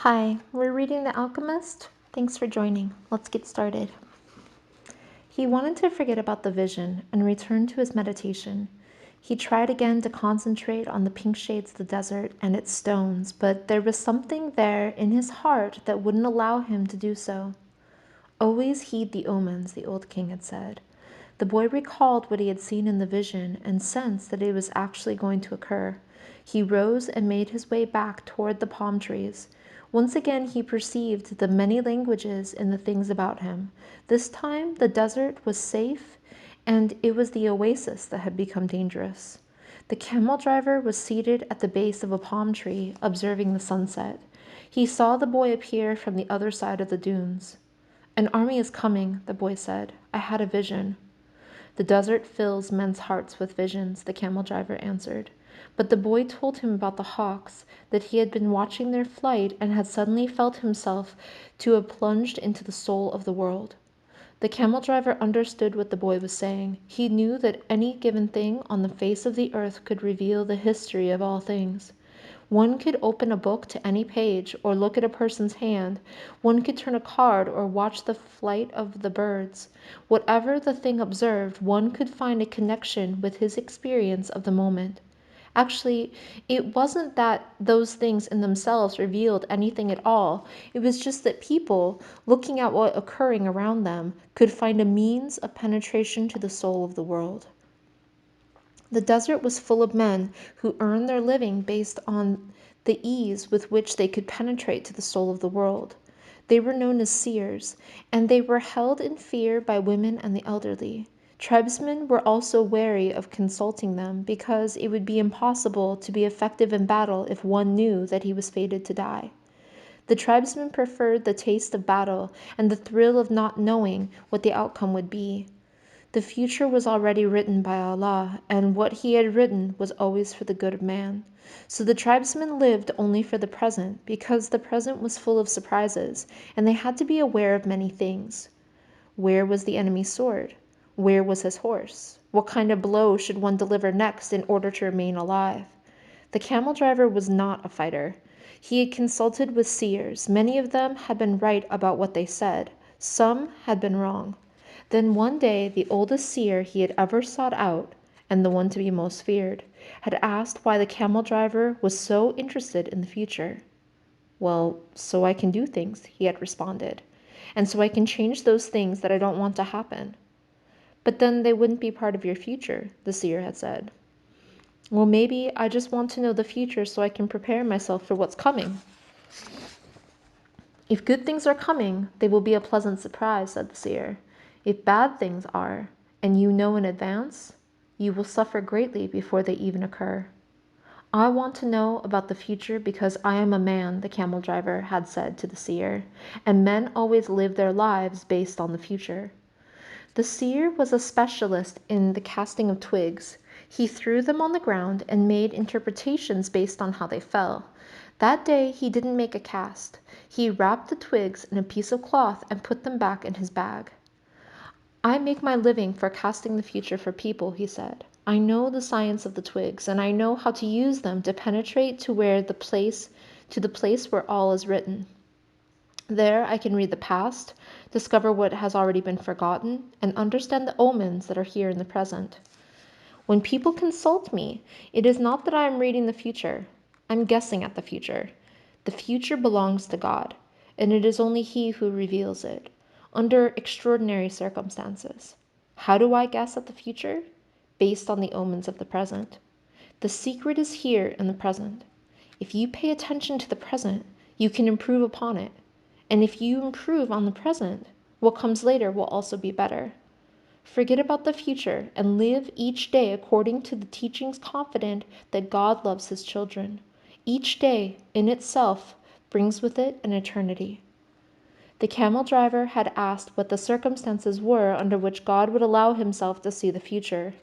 Hi, we're reading The Alchemist. Thanks for joining. Let's get started. He wanted to forget about the vision and return to his meditation. He tried again to concentrate on the pink shades of the desert and its stones, but there was something there in his heart that wouldn't allow him to do so. Always heed the omens, the old king had said. The boy recalled what he had seen in the vision and sensed that it was actually going to occur. He rose and made his way back toward the palm trees. Once again he perceived the many languages in the things about him. This time the desert was safe, and it was the oasis that had become dangerous. The camel driver was seated at the base of a palm tree, observing the sunset. He saw the boy appear from the other side of the dunes. "An army is coming," the boy said. "I had a vision." "The desert fills men's hearts with visions," the camel driver answered. But the boy told him about the hawks, that he had been watching their flight and had suddenly felt himself to have plunged into the soul of the world. The camel driver understood what the boy was saying. He knew that any given thing on the face of the earth could reveal the history of all things. One could open a book to any page, or look at a person's hand. One could turn a card or watch the flight of the birds. Whatever the thing observed, one could find a connection with his experience of the moment. Actually, it wasn't that those things in themselves revealed anything at all. It was just that people, looking at what occurring around them, could find a means of penetration to the soul of the world. The desert was full of men who earned their living based on the ease with which they could penetrate to the soul of the world. They were known as seers, and they were held in fear by women and the elderly. Tribesmen were also wary of consulting them because it would be impossible to be effective in battle if one knew that he was fated to die. The tribesmen preferred the taste of battle and the thrill of not knowing what the outcome would be. The future was already written by Allah, and what He had written was always for the good of man. So the tribesmen lived only for the present, because the present was full of surprises, and they had to be aware of many things. Where was the enemy's sword? Where was his horse? What kind of blow should one deliver next in order to remain alive? The camel driver was not a fighter. He had consulted with seers. Many of them had been right about what they said. Some had been wrong. Then one day the oldest seer he had ever sought out, and the one to be most feared, had asked why the camel driver was so interested in the future. "Well, so I can do things," he had responded, "and so I can change those things that I don't want to happen." "But then they wouldn't be part of your future," the seer had said. "Well, maybe I just want to know the future so I can prepare myself for what's coming." "If good things are coming, they will be a pleasant surprise," said the seer. "If bad things are, and you know in advance, you will suffer greatly before they even occur." "I want to know about the future because I am a man," the camel driver had said to the seer, "and men always live their lives based on the future." The seer was a specialist in the casting of twigs. He threw them on the ground and made interpretations based on how they fell. That day he didn't make a cast. He wrapped the twigs in a piece of cloth and put them back in his bag. "I make my living forecasting the future for people," he said. "I know the science of the twigs, and I know how to use them to penetrate to the place where all is written. There I can read the past, discover what has already been forgotten, and understand the omens that are here in the present. When people consult me, it is not that I am reading the future. I'm guessing at the future. The future belongs to God, and it is only He who reveals it, under extraordinary circumstances. How do I guess at the future? Based on the omens of the present. The secret is here in the present. If you pay attention to the present, you can improve upon it. And if you improve on the present, what comes later will also be better. Forget about the future and live each day according to the teachings, confident that God loves His children. Each day, in itself, brings with it an eternity." The camel driver had asked what the circumstances were under which God would allow Himself to see the future.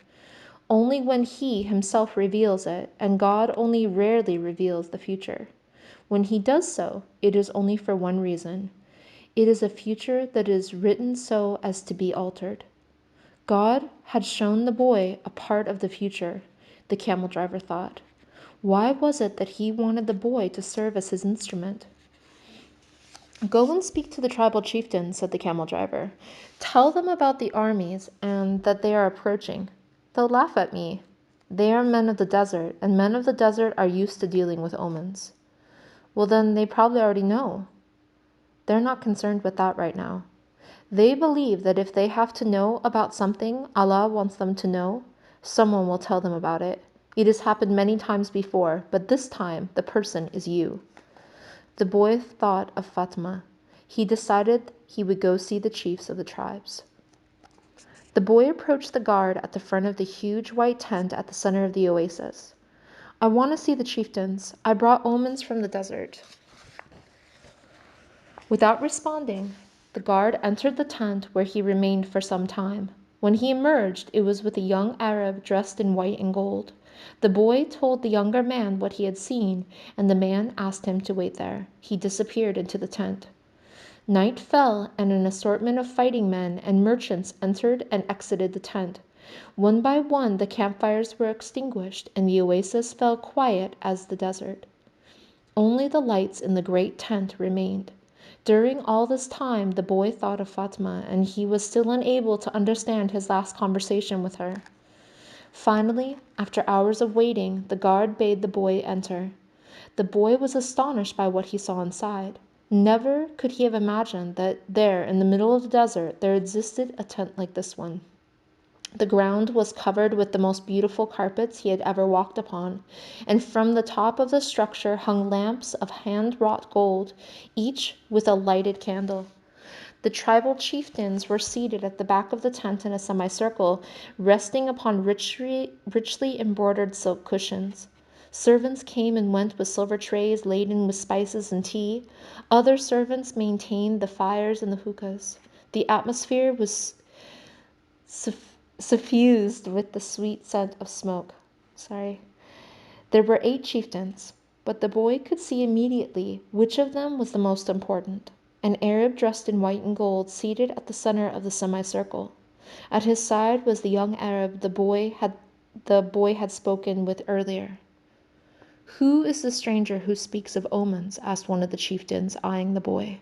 Only when He Himself reveals it, and God only rarely reveals the future. When He does so, it is only for one reason. It is a future that is written so as to be altered. God had shown the boy a part of the future, the camel driver thought. Why was it that He wanted the boy to serve as His instrument? "Go and speak to the tribal chieftains," said the camel driver. "Tell them about the armies and that they are approaching. They'll laugh at me. They are men of the desert, and men of the desert are used to dealing with omens." "Well, then they probably already know." "They're not concerned with that right now. They believe that if they have to know about something Allah wants them to know, someone will tell them about it. It has happened many times before, but this time the person is you." The boy thought of Fatima. He decided he would go see the chiefs of the tribes. The boy approached the guard at the front of the huge white tent at the center of the oasis. "I want to see the chieftains. I brought omens from the desert." Without responding, the guard entered the tent, where he remained for some time. When he emerged, it was with a young Arab dressed in white and gold. The boy told the younger man what he had seen, and the man asked him to wait there. He disappeared into the tent. Night fell, and an assortment of fighting men and merchants entered and exited the tent. One by one, the campfires were extinguished, and the oasis fell quiet as the desert. Only the lights in the great tent remained. During all this time, the boy thought of Fatima, and he was still unable to understand his last conversation with her. Finally, after hours of waiting, the guard bade the boy enter. The boy was astonished by what he saw inside. Never could he have imagined that there, in the middle of the desert, there existed a tent like this one. The ground was covered with the most beautiful carpets he had ever walked upon, and from the top of the structure hung lamps of hand-wrought gold, each with a lighted candle. The tribal chieftains were seated at the back of the tent in a semicircle, resting upon richly embroidered silk cushions. Servants came and went with silver trays laden with spices and tea. Other servants maintained the fires and the hookahs. The atmosphere was suffused with the sweet scent of smoke. There were 8 chieftains, but the boy could see immediately which of them was the most important. An Arab dressed in white and gold, seated at the center of the semicircle. At his side was the young Arab the boy had spoken with earlier. "Who is the stranger who speaks of omens?" asked one of the chieftains, eyeing the boy.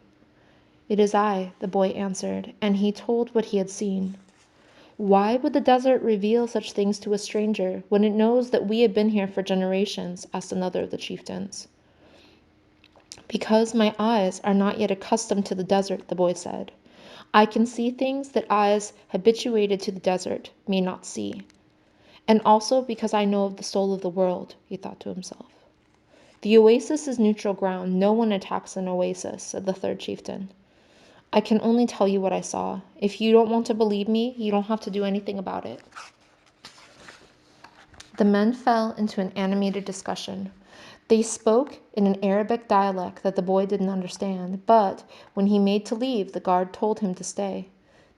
"It is I," the boy answered, and he told what he had seen. "Why would the desert reveal such things to a stranger when it knows that we have been here for generations?" asked another of the chieftains. "Because my eyes are not yet accustomed to the desert," the boy said. "I can see things that eyes habituated to the desert may not see. And also because I know of the soul of the world," he thought to himself. "The oasis is neutral ground. No one attacks an oasis," said the third chieftain. "I can only tell you what I saw. If you don't want to believe me, you don't have to do anything about it." The men fell into an animated discussion. They spoke in an Arabic dialect that the boy didn't understand, but when he made to leave, the guard told him to stay.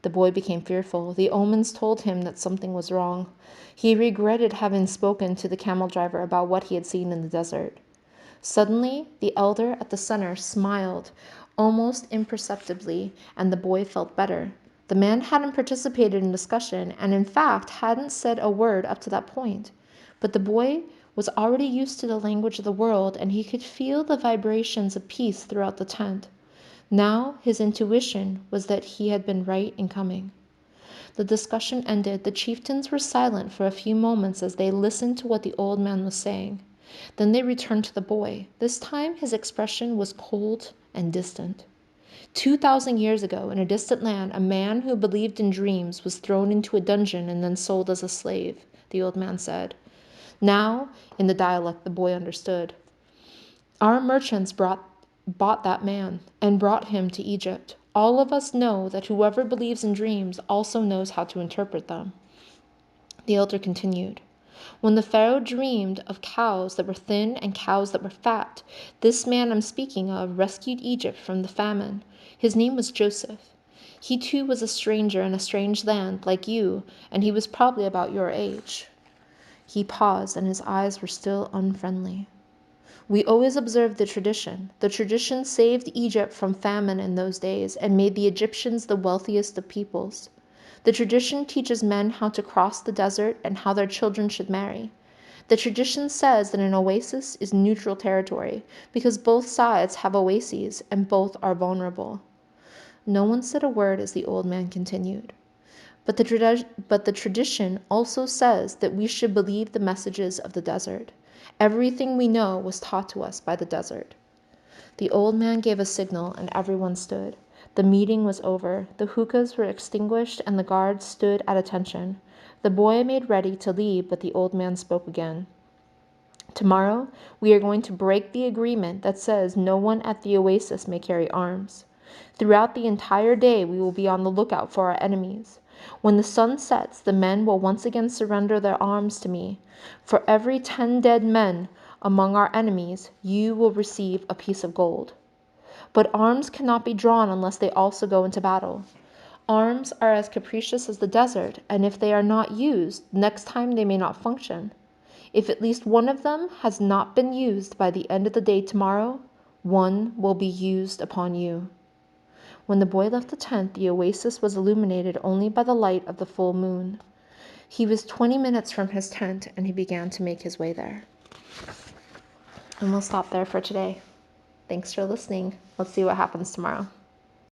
The boy became fearful. The omens told him that something was wrong. He regretted having spoken to the camel driver about what he had seen in the desert. Suddenly, the elder at the center smiled, almost imperceptibly, and the boy felt better. The man hadn't participated in discussion, and in fact hadn't said a word up to that point. But the boy was already used to the language of the world, and he could feel the vibrations of peace throughout the tent. Now his intuition was that he had been right in coming. The discussion ended. The chieftains were silent for a few moments as they listened to what the old man was saying. Then they returned to the boy. This time his expression was cold and distant. 2,000 years ago, in a distant land, a man who believed in dreams was thrown into a dungeon and then sold as a slave, the old man said. Now, in the dialect the boy understood, "Our merchants bought that man and brought him to Egypt. All of us know that whoever believes in dreams also knows how to interpret them." The elder continued. "When the Pharaoh dreamed of cows that were thin and cows that were fat, this man I'm speaking of rescued Egypt from the famine. His name was Joseph. He too was a stranger in a strange land like you, and he was probably about your age." He paused, and his eyes were still unfriendly. "We always observed the tradition. The tradition saved Egypt from famine in those days and made the Egyptians the wealthiest of peoples. The tradition teaches men how to cross the desert and how their children should marry. The tradition says that an oasis is neutral territory because both sides have oases and both are vulnerable. No one said a word as the old man continued. But the tradition also says that we should believe the messages of the desert. Everything we know was taught to us by the desert. The old man gave a signal and everyone stood. The meeting was over. The hookahs were extinguished and the guards stood at attention. The boy made ready to leave, but the old man spoke again. Tomorrow, we are going to break the agreement that says no one at the oasis may carry arms. Throughout the entire day, we will be on the lookout for our enemies. When the sun sets, the men will once again surrender their arms to me. For every 10 dead men among our enemies, you will receive a piece of gold. But arms cannot be drawn unless they also go into battle. Arms are as capricious as the desert, and if they are not used, next time they may not function. If at least one of them has not been used by the end of the day tomorrow, one will be used upon you. When the boy left the tent, the oasis was illuminated only by the light of the full moon. He was 20 minutes from his tent, and he began to make his way there. And we'll stop there for today. Thanks for listening. Let's see what happens tomorrow.